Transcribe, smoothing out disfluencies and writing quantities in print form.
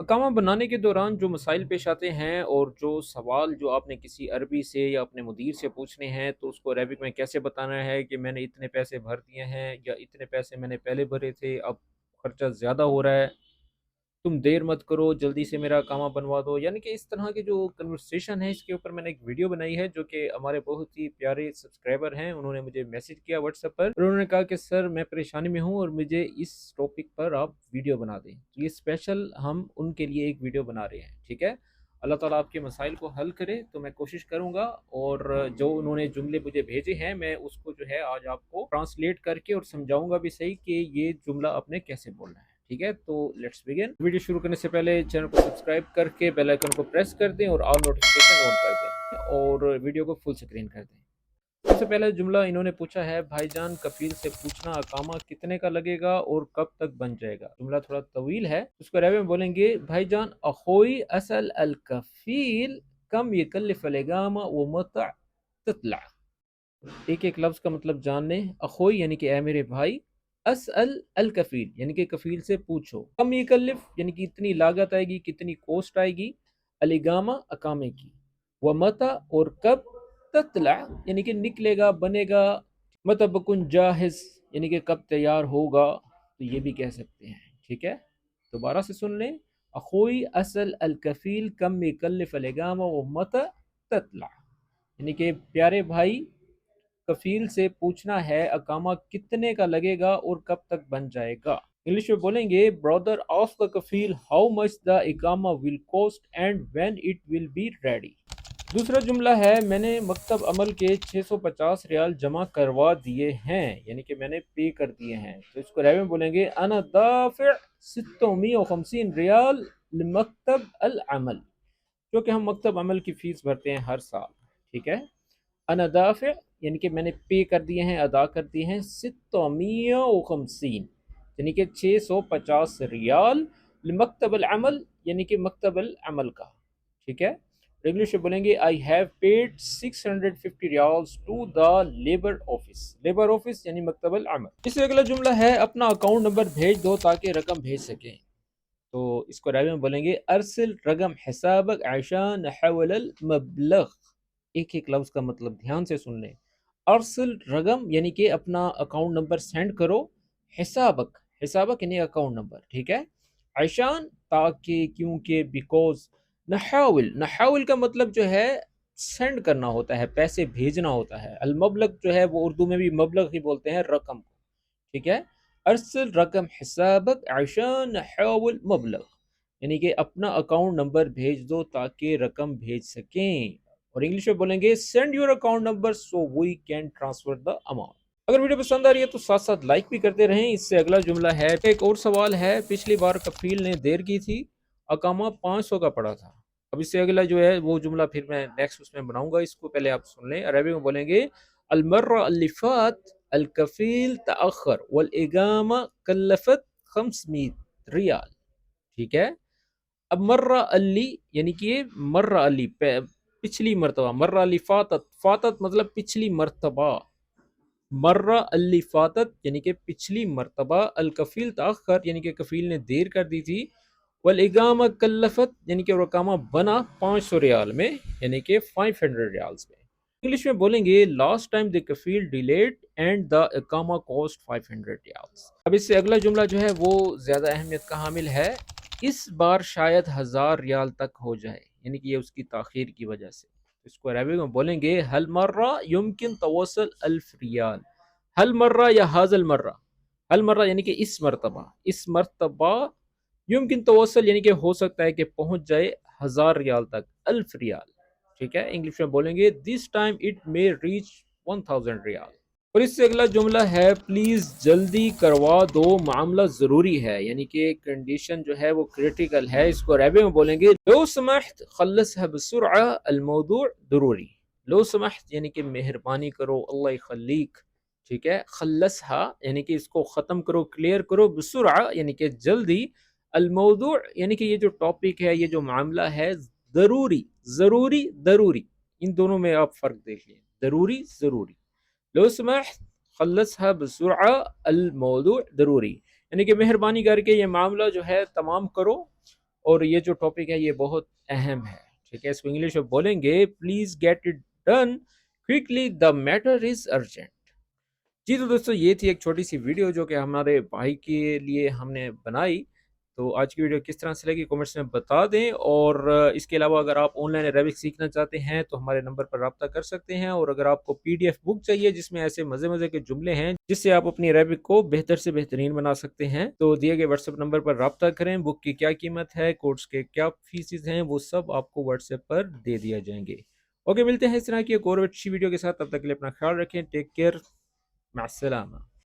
اقامہ بنانے کے دوران جو مسائل پیش آتے ہیں اور جو سوال جو آپ نے کسی عربی سے یا اپنے مدیر سے پوچھنے ہیں تو اس کو عربک میں کیسے بتانا ہے کہ میں نے اتنے پیسے بھر دیے ہیں یا اتنے پیسے میں نے پہلے بھرے تھے، اب خرچہ زیادہ ہو رہا ہے، تم دیر مت کرو، جلدی سے میرا اقامہ بنوا دو، یعنی کہ اس طرح کی جو کنورسیشن ہے اس کے اوپر میں نے ایک ویڈیو بنائی ہے جو کہ ہمارے بہت ہی پیارے سبسکرائبر ہیں، انہوں نے مجھے میسج کیا واٹس ایپ پر اور انہوں نے کہا کہ سر میں پریشانی میں ہوں اور مجھے اس ٹاپک پر آپ ویڈیو بنا دیں، تو یہ اسپیشل ہم ان کے لیے ایک ویڈیو بنا رہے ہیں، ٹھیک ہے؟ اللہ تعالیٰ آپ کے مسائل کو حل کرے، تو میں کوشش کروں گا، اور جو انہوں نے جملے مجھے بھیجے ہیں میں اس کو جو ہے آج آپ کو ٹرانسلیٹ کر کے اور سمجھاؤں گا بھی صحیح کہ یہ جملہ آپ نے کیسے بولنا ہے، ٹھیک ہے؟ تو لیٹس بگن۔ ویڈیو شروع کرنے سے پہلے چینل کو سبسکرائب کر کے بیل آئیکن کو پریس کر دیں اور آل نوٹیفیکیشن آن کر دیں اور ویڈیو کو فل سکرین کر دیں۔ سب سے پہلے جملہ انہوں نے پوچھا ہے، بھائی جان کفیل سے پوچھنا اقامہ کتنے کا لگے گا اور کب تک بن جائے گا؟ جملہ تھوڑا طویل ہے، اس کو عربی میں بولیں گے، بھائی جان اخوئی اسأل الکفیل کم یکلف الاقامہ ومتى تطلع۔ ایک ایک لفظ کا مطلب جان لیں۔ اخوئی یعنی کہ اے میرے بھائی، اسأل الکفیل یعنی کہ کفیل سے پوچھو، کم یکلف یعنی کہ کتنی لاگت آئے گی، کتنی کوسٹ آئے گی، الاقامہ اقامے کی، ومتى اور کب، تطلع یعنی کہ نکلے گا، بنے گا، متى بکن جاہز یعنی کہ کب تیار ہوگا، تو یہ بھی کہہ سکتے ہیں، ٹھیک ہے؟ دوبارہ سے سن لیں، اخوئی اسأل الکفیل کم یکلف الاقامہ ومتى تطلع، یعنی کہ پیارے بھائی کفیل سے پوچھنا ہے اقامہ کتنے کا لگے گا اور کب تک بن جائے گا۔ انگلش میں بولیں گے، برادر آف دا کفیل ہاؤ مچ دا اقامہ will cost and when it will be ready. دوسرا جملہ ہے، میں نے مکتب عمل کے 650 ریال جمع کروا دیے ہیں، یعنی کہ میں نے پے کر دیے ہیں، تو اس کو عربی میں بولیں گے، انا دافع 650 ریال لمکتب العمل، جو کہ ہم مکتب عمل کی فیس بھرتے ہیں ہر سال، ٹھیک ہے؟ انا دافع یعنی کہ میں نے پے کر دیے ہیں، ادا کر دیے ہیں، 650 یعنی کہ 650 ریال، لمکتب العمل یعنی کہ مکتب العمل کا، ٹھیک ہے؟ انگلش میں بولیں گے، I have paid 650 ریالز to the labour office, labour office یعنی مکتب العمل۔ اس سے اگلا جملہ ہے، اپنا اکاؤنٹ نمبر بھیج دو تاکہ رقم بھیج سکیں، تو اس کو عربی میں بولیں گے، ارسل رقم حسابک عشان نحول المبلغ۔ ایک ایک لفظ کا مطلب دھیان سے سن لیں۔ ارسل رقم یعنی کہ اپنا اکاؤنٹ نمبر سینڈ کرو، حسابک، حسابک یعنی اکاؤنٹ نمبر، ٹھیک ہے؟ عشان تاکہ، کیونکہ، بیکوز، نحاول، نحاول کا مطلب جو ہے سینڈ کرنا ہوتا ہے، پیسے بھیجنا ہوتا ہے، المبلغ جو ہے وہ اردو میں بھی مبلغ ہی بولتے ہیں رقم کو، ٹھیک ہے؟ ارسل رقم حسابک عشان نحول مبلغ یعنی کہ اپنا اکاؤنٹ نمبر بھیج دو تاکہ رقم بھیج سکیں، اور انگلش میں بولیں گے، send your account number so we can transfer the amount. اگر ویڈیو پسند آ رہی ہے تو ساتھ ساتھ لائک بھی کرتے رہیں۔ اس سے اگلا جملہ ہے، ایک اور سوال ہے، پچھلی بار کفیل نے دیر کی تھی، اقامہ 500 کا پڑا تھا۔ اب اس سے اگلا جو ہے وہ جملہ پھر میں نیکسٹ اس میں بناؤں گا، اس کو پہلے آپ سن لیں۔ عربی میں بولیں گے، المرہ اللي فات الکفیل تأخر والاقامہ کلفت 500 ریال، ٹھیک ہے؟ اب مرہ علی یعنی کہ مرہ علی پچھلی مرتبہ، مرہ علی فاتت، فاتت مطلب پچھلی مرتبہ، مرہ علی فاتت یعنی کہ پچھلی مرتبہ، الکفیل تاخر یعنی کہ کفیل نے دیر کر دی تھی، والاقامہ کلفت یعنی کہ وہ اقامہ بنا 500 ریال میں یعنی کہ 500 ریالز میں۔ انگلش میں بولیں گے، لاسٹ ٹائم دی کفیل ڈیلیڈ اینڈ دا اقامہ کوسٹ 500 ریالز۔ اب اس سے اگلا جملہ جو ہے وہ زیادہ اہمیت کا حامل ہے، اس بار شاید 1000 ریال تک ہو جائے، یعنی کہ یہ اس کی تاخیر کی وجہ سے۔ اس کو عربی میں بولیں گے، ہل مرہ یمکن توصل 1000 ریال، ہل مرہ یا حاضل مرہ، ہل مرہ یعنی کہ اس مرتبہ، اس مرتبہ، یمکن توصل یعنی کہ ہو سکتا ہے کہ پہنچ جائے 1000 ریال تک، 1000 ریال، ٹھیک ہے؟ انگلش میں بولیں گے، this time it may reach 1000 ریال۔ اور اس سے اگلا جملہ ہے، پلیز جلدی کروا دو، معاملہ ضروری ہے، یعنی کہ کنڈیشن جو ہے وہ کریٹیکل ہے۔ اس کو عربی میں بولیں گے، لو سمحت خلصها بسرعہ الموضوع ضروری، لو سمحت یعنی کہ مہربانی کرو، اللہ یخلیک، ٹھیک ہے؟ خلصها یعنی کہ اس کو ختم کرو، کلیئر کرو، بسرعہ یعنی کہ جلدی، الموضوع یعنی کہ یہ جو ٹاپک ہے، یہ جو معاملہ ہے، ضروری، ضروری، ضروری، ان دونوں میں آپ فرق دیکھ لیں، ضروری، ضروری۔ لو سمحت خلصها بسرعہ الموضوع ضروری یعنی کہ مہربانی کر کے یہ معاملہ جو ہے تمام کرو، اور یہ جو ٹاپک ہے یہ بہت اہم ہے، ٹھیک ہے، اس کو انگلش میں بولیں گے please get it done quickly the matter is urgent. جی تو دوستو یہ تھی ایک چھوٹی سی ویڈیو جو کہ ہمارے بھائی کے لیے ہم نے بنائی۔ تو آج کی ویڈیو کس طرح سے لگی کمنٹس میں بتا دیں، اور اس کے علاوہ اگر آپ آن لائن عربک سیکھنا چاہتے ہیں تو ہمارے نمبر پر رابطہ کر سکتے ہیں، اور اگر آپ کو پی ڈی ایف بک چاہیے جس میں ایسے مزے مزے کے جملے ہیں جس سے آپ اپنی عربک کو بہتر سے بہترین بنا سکتے ہیں، تو دیے گئے واٹس ایپ نمبر پر رابطہ کریں۔ بک کی کیا قیمت ہے، کورس کے کیا فیسز ہیں، وہ سب آپ کو واٹس ایپ پر دے دیا جائیں گے۔ اوکے، ملتے ہیں اس طرح کی ایک اور اچھی ویڈیو کے ساتھ، تب تک کے لیے اپنا خیال رکھیں، ٹیک کیئر، مع السلامہ۔